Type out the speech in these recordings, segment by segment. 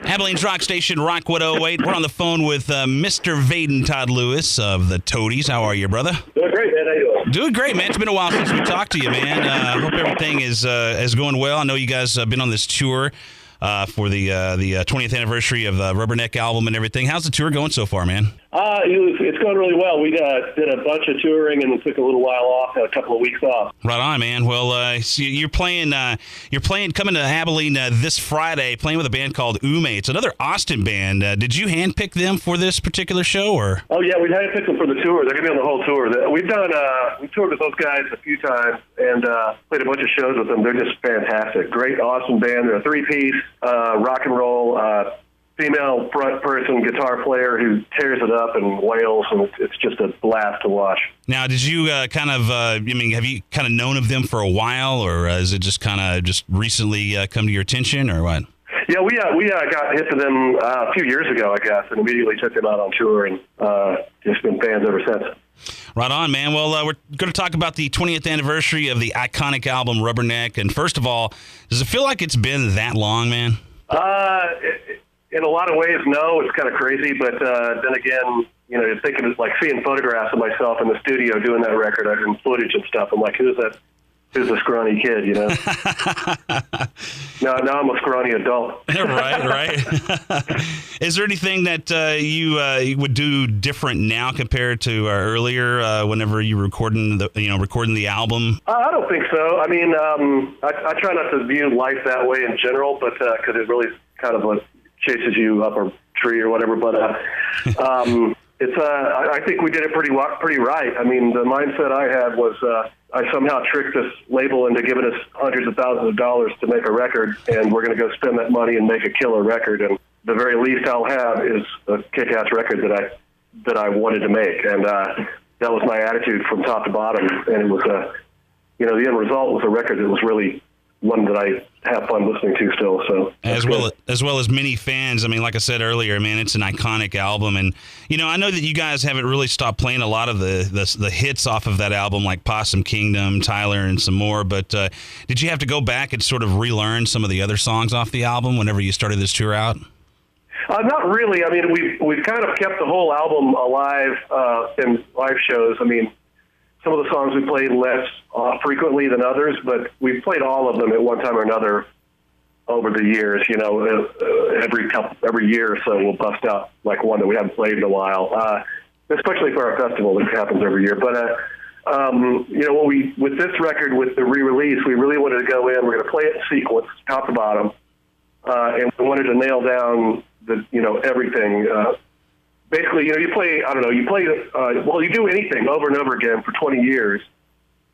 Abilene's rock station, Rock 108. We're on the phone with Mr. Vaden Todd Lewis of the Toadies. How are you, brother? Doing great, man. How you doing? Doing great, man. It's been a while since we talked to you, man. Hope everything is going well. I know you guys have been on this tour for the 20th anniversary of the Rubberneck album and everything. How's the tour going so far, man? It's going really well. We did a bunch of touring and took a little while off, had a couple of weeks off. Right on, man. Well, so you're playing coming to Abilene this Friday, playing with a band called Ume. It's another Austin band. Did you handpick them for this particular show, or? Oh yeah, we handpicked them for the tour. They're going to be on the whole tour. We toured with those guys a few times and played a bunch of shows with them. They're just fantastic. Great, awesome band. They're a three-piece rock and roll. Female front person, guitar player who tears it up and wails, and it's just a blast to watch. Now, did you have you kind of known of them for a while, or is it just kind of recently come to your attention, or what? Yeah, we got hit to them a few years ago, I guess, and immediately took them out on tour, and just been fans ever since. Right on, man. Well, we're going to talk about the 20th anniversary of the iconic album Rubberneck, and first of all, does it feel like it's been that long, man? In a lot of ways, no. It's kind of crazy, but then again, you know, thinking of like seeing photographs of myself in the studio doing that record and footage and stuff. I'm like, who's a scrawny kid, you know? now I'm a scrawny adult. Right. Is there anything that you would do different now compared to earlier whenever you were recording the album? I don't think so. I mean, I try not to view life that way in general, but because it really kind of chases you up a tree or whatever. But I think we did it pretty right. I mean, the mindset I had was I somehow tricked this label into giving us hundreds of thousands of dollars to make a record, and we're going to go spend that money and make a killer record. And the very least I'll have is a kick-ass record that I wanted to make, and that was my attitude from top to bottom. And it was the end result was a record that was really one that I have fun listening to still. So as well as many fans. I mean, like I said earlier, man, it's an iconic album, and I know that you guys haven't really stopped playing a lot of the hits off of that album, like Possum Kingdom, Tyler, and some more. But did you have to go back and sort of relearn some of the other songs off the album whenever you started this tour out? Not really. I mean, we've kind of kept the whole album alive in live shows. I mean, some of the songs we played less frequently than others, but we've played all of them at one time or another over the years. You know, every year or so we'll bust out like one that we haven't played in a while, especially for our festival that happens every year. But with this record, with the re-release, we really wanted to go in. We're going to play it in sequence, top to bottom, and we wanted to nail down everything. Basically, you do anything over and over again for 20 years,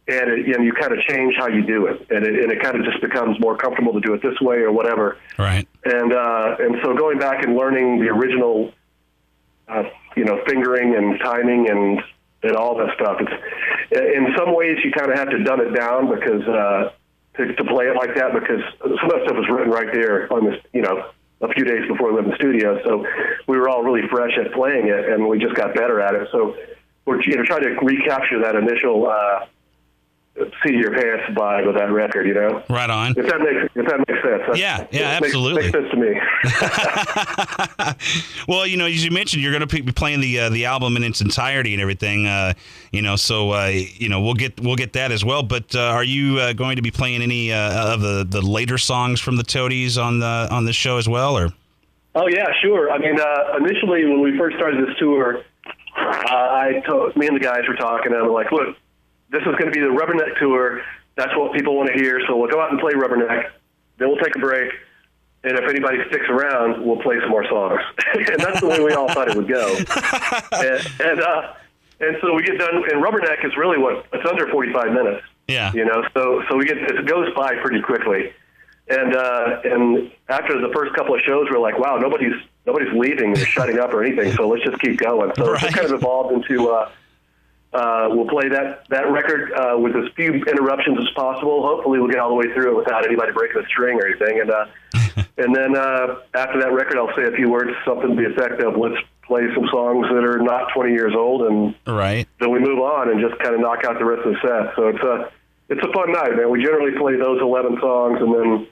and you kind of change how you do it, and it kind of just becomes more comfortable to do it this way or whatever. Right. And so going back and learning the original, fingering and timing and all that stuff. It's in some ways you kind of have to dumb it down because to play it like that, because some of that stuff was written right there on this, a few days before we went in the studio, so we were all really fresh at playing it, and we just got better at it. So we're trying to recapture that initial "see your pants" vibe of that record, Right on. If that makes sense. Yeah, absolutely. Makes sense to me. Well, as you mentioned, you're going to be playing the album in its entirety and everything. So we'll get that as well. But are you going to be playing any of the later songs from the Toadies on this show as well, or? Oh yeah, sure. I mean, initially when we first started this tour, me and the guys were talking, and I'm like, look, this is going to be the Rubberneck tour. That's what people want to hear. So we'll go out and play Rubberneck. Then we'll take a break. And if anybody sticks around, we'll play some more songs. And that's the way we all thought it would go. And so we get done. And Rubberneck is really it's under 45 minutes. Yeah. So it goes by pretty quickly. And after the first couple of shows, we're like, wow, nobody's leaving or shutting up or anything. So let's just keep going. So It kind of evolved into, we'll play that record with as few interruptions as possible. Hopefully we'll get all the way through it without anybody breaking a string or anything. And then after that record, I'll say a few words, something to the effect of, let's play some songs that are not 20 years old, and then we move on and just kind of knock out the rest of the set. So it's a fun night, man. We generally play those 11 songs, and then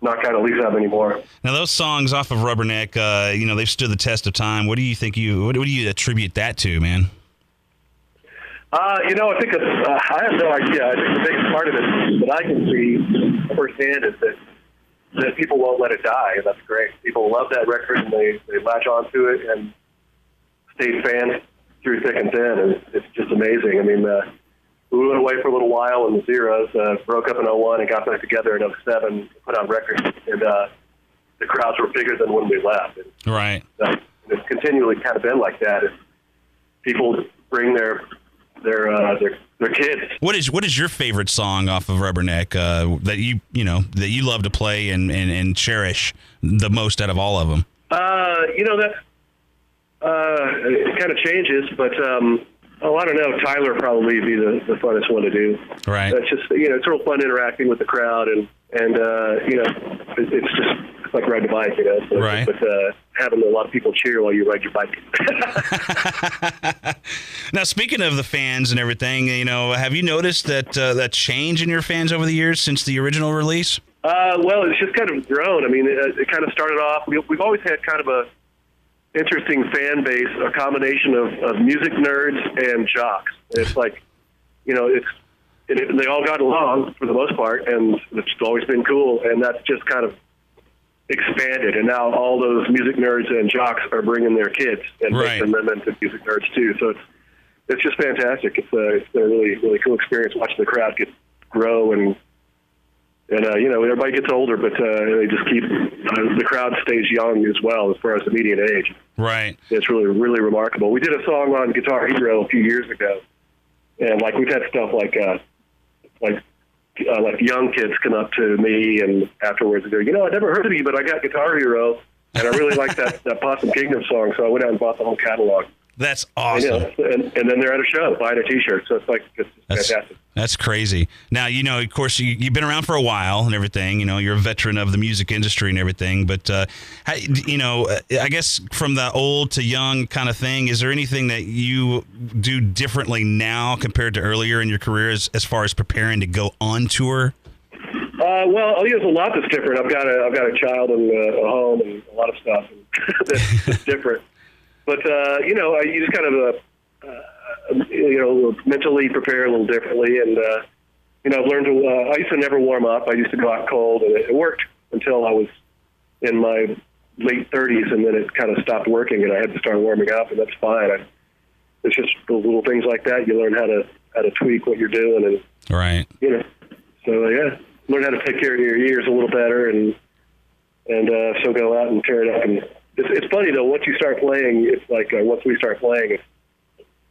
not kind of leave them anymore. Now, those songs off of Rubberneck, they've stood the test of time. What do you think what do you attribute that to, man? I think I have no idea. I think the biggest part of it that I can see firsthand is that people won't let it die, and that's great. People love that record, and they latch onto it and stay fans through thick and thin, and it's just amazing. I mean, we went away for a little while in the Zeros, broke up in 01 and got back together in 07, put out records, and the crowds were bigger than when we left. And right. It's continually kind of been like that. People bring their kids. What is your favorite song off of Rubberneck that you love to play and cherish the most out of all of them? It kind of changes, but I don't know. Tyler probably be the funnest one to do. Right. It's just it's real fun interacting with the crowd, and it's just like riding a bike, So, right. But having a lot of people cheer while you ride your bike. Now, speaking of the fans and everything, have you noticed that change in your fans over the years since the original release? Well, it's just kind of grown. I mean, it kind of started off. We've always had kind of a interesting fan base, a combination of music nerds and jocks. It's like, they all got along for the most part, and it's always been cool. And that's just kind of expanded, and now all those music nerds and jocks are bringing their kids and making them into music nerds too. So it's just fantastic. It's been a really, really cool experience watching the crowd grow and everybody gets older, but they just keep the crowd stays young as well as far as the median age. Right. It's really, really remarkable. We did a song on Guitar Hero a few years ago, and we've had stuff like young kids come up to me and afterwards and go, I never heard of you, but I got Guitar Hero, and I really like that Possum Kingdom song, so I went out and bought the whole catalog. That's awesome. And then they're at a show buying a T-shirt, so it's fantastic. That's crazy. Now, of course, you've been around for a while and everything. You're a veteran of the music industry and everything. But, I guess from the old to young kind of thing, is there anything that you do differently now compared to earlier in your career as far as preparing to go on tour? Well, there's a lot that's different. I've got a child and a home and a lot of stuff that's different. But, you just kind of, mentally prepare a little differently. And, I've learned I used to never warm up. I used to go out cold, and it worked until I was in my late 30s, and then it kind of stopped working, and I had to start warming up, and that's fine. It's just the little things like that. You learn how to tweak what you're doing. And, right. So, learn how to take care of your ears a little better, and so go out and tear it up. And it's funny, though, once you start playing, it's like once we start playing,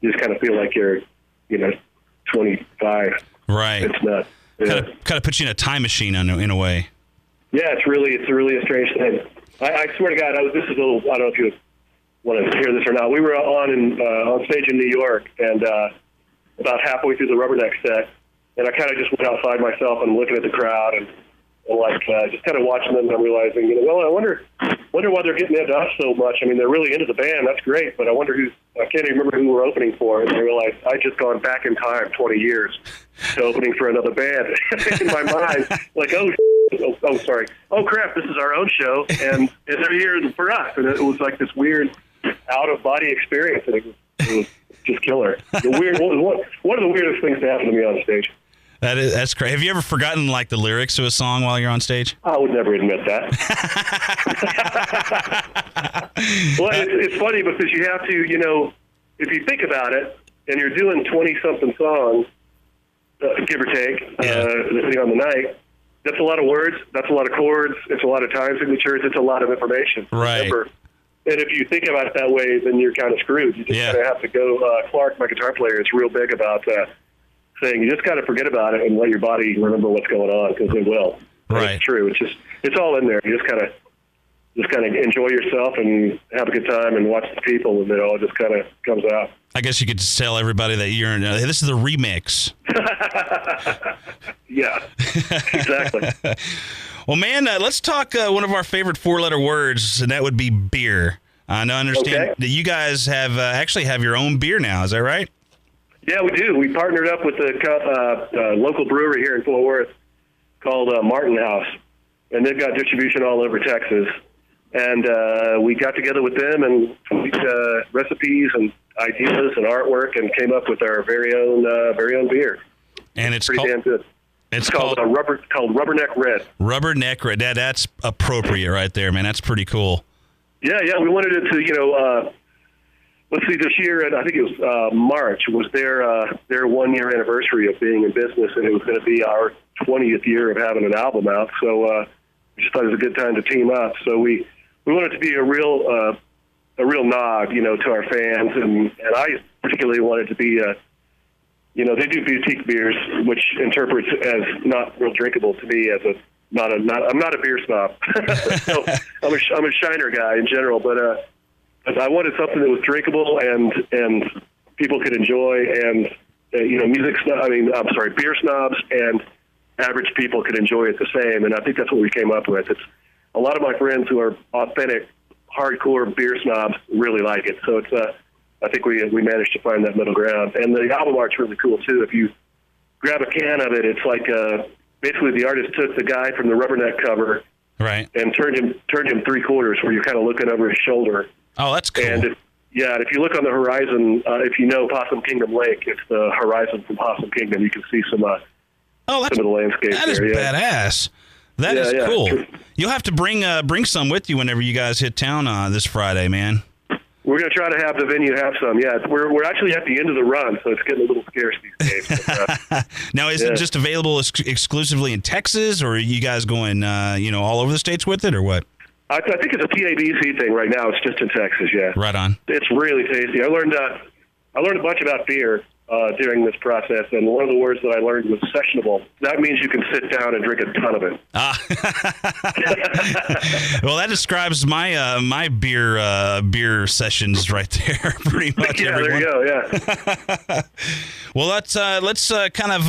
you just kind of feel like you're, 25. Right. It's nuts. Yeah. Kind of puts you in a time machine in a way. Yeah, it's really a strange thing. I swear to God, this is a little, I don't know if you want to hear this or not. We were on stage in New York, and about halfway through the Rubberneck set, and I kind of just went outside myself and looking at the crowd and just kind of watching them, and I'm realizing, I wonder why they're getting into us so much. I mean, they're really into the band. That's great, but I wonder I can't even remember who we're opening for. And I realized I'd just gone back in time 20 years to opening for another band in my mind. Like, oh, sorry. Oh, crap, this is our own show, and they're here for us. And it was like this weird out-of-body experience, and it was just killer. One of the weirdest things to happen to me on stage. That's great. Have you ever forgotten the lyrics to a song while you're on stage? I would never admit that. Well, it's funny because you have to, if you think about it, and you're doing 20-something songs, give or take, depending on the night, that's a lot of words, that's a lot of chords, it's a lot of time signatures, it's a lot of information. Right. Remember. And if you think about it that way, then you're kind of screwed. You just kind of have to go. Clark, my guitar player, is real big about saying you just got to forget about it and let your body remember what's going on, because it will. Right. It's true. It's all in there. You just kind of enjoy yourself and have a good time and watch the people, and it all just kind of comes out. I guess you could just tell everybody that this is the remix. Yeah, exactly. Well, man, let's talk one of our favorite four-letter words, and that would be beer. I understand that you guys actually have your own beer now. Is that right? Yeah, we do. We partnered up with a local brewery here in Fort Worth called Martin House, and they've got distribution all over Texas. And we got together with them and recipes and ideas and artwork, and came up with our very own beer. And it's pretty damn good. It's called Rubberneck Red. Rubberneck Red. That's appropriate right there, man. That's pretty cool. Yeah. We wanted it to, let's see, this year, and I think it was March, was their 1 year anniversary of being in business, and it was going to be our 20th year of having an album out. So we just thought it was a good time to team up. So we wanted it to be a real nod, to our fans, and I particularly wanted to be they do boutique beers, which interprets as not real drinkable to me. As I'm not a beer snob. So I'm a Shiner guy in general, but I wanted something that was drinkable and people could enjoy, and beer snobs and average people could enjoy it the same. And I think that's what we came up with. It's a lot of my friends who are authentic, hardcore beer snobs really like it. So it's I think we managed to find that middle ground. And the album art's really cool, too. If you grab a can of it, it's like basically the artist took the guy from the Rubberneck cover, right, and turned him three-quarters where you're kind of looking over his shoulder. Oh, that's cool. And if you look on the horizon, if you know Possum Kingdom Lake, it's the horizon from Possum Kingdom. You can see some of the landscape that there. Is badass. That is cool. You'll have to bring some with you whenever you guys hit town this Friday, man. We're going to try to have the venue have some. Yeah, we're actually at the end of the run, so it's getting a little scarce these days. But, now, is it just available exclusively in Texas, or are you guys going, all over the states with it, or what? I think it's a TABC thing right now. It's just in Texas, yeah. Right on. It's really tasty. I learned a bunch about beer during this process, and one of the words that I learned was sessionable. That means you can sit down and drink a ton of it. Well, that describes my beer sessions right there, pretty much. Yeah, everyone. There you go. Yeah. Well, let's kind of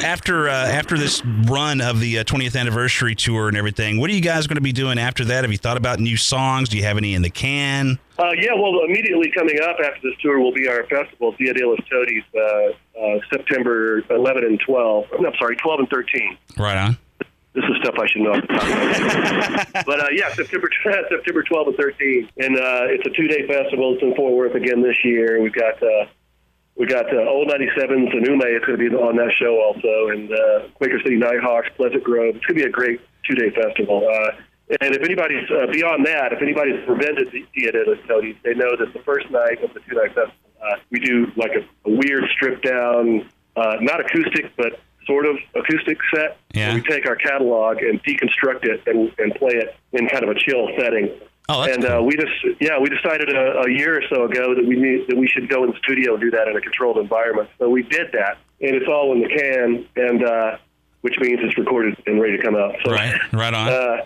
after this run of the 20th anniversary tour and everything, what are you guys going to be doing after that? Have you thought about new songs? Do you have any in the can? Well, immediately coming up after this tour will be our festival, Dia De Los Toadies, September 11 and 12. I'm sorry, 12 and 13. Right on. This is stuff I should know. But September 12 and 13, and it's a 2-day festival. It's in Fort Worth again this year. We got Old 97s and Ume. It's going to be on that show also, and Quaker City Nighthawks, Pleasant Grove. It's going to be a great 2-day festival. And if anybody's beyond that, if anybody's prevented the Dia De Los Toadies, they know that the first night of the 2-night festival, we do like a weird stripped down, not acoustic, but sort of acoustic set. Yeah. We take our catalog and deconstruct it and play it in kind of a chill setting. Oh, that's and cool. we decided a year or so ago that we should go in the studio and do that in a controlled environment. So we did that, and it's all in the can, and which means it's recorded and ready to come out. So, right on.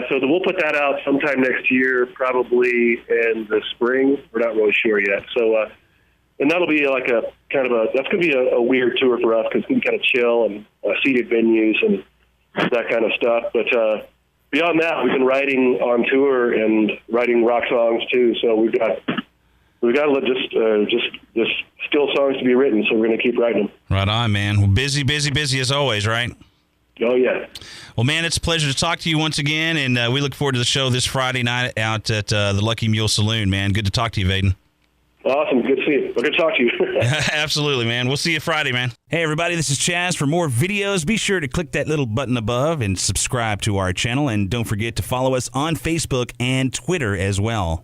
So we'll put that out sometime next year, probably in the spring. We're not really sure yet. So, and that'll be like that's going to be a weird tour for us because it's going to be kind of chill and seated venues and that kind of stuff. But beyond that, we've been writing on tour and writing rock songs too. So we've got just still songs to be written. So we're going to keep writing them. Right on, man. Well, busy as always, right? Oh, yeah. Well, man, it's a pleasure to talk to you once again, and we look forward to the show this Friday night out at the Lucky Mule Saloon, man. Good to talk to you, Vaden. Awesome. Good to see you. Well, good to talk to you. Absolutely, man. We'll see you Friday, man. Hey, everybody, this is Chaz. For more videos, be sure to click that little button above and subscribe to our channel, and don't forget to follow us on Facebook and Twitter as well.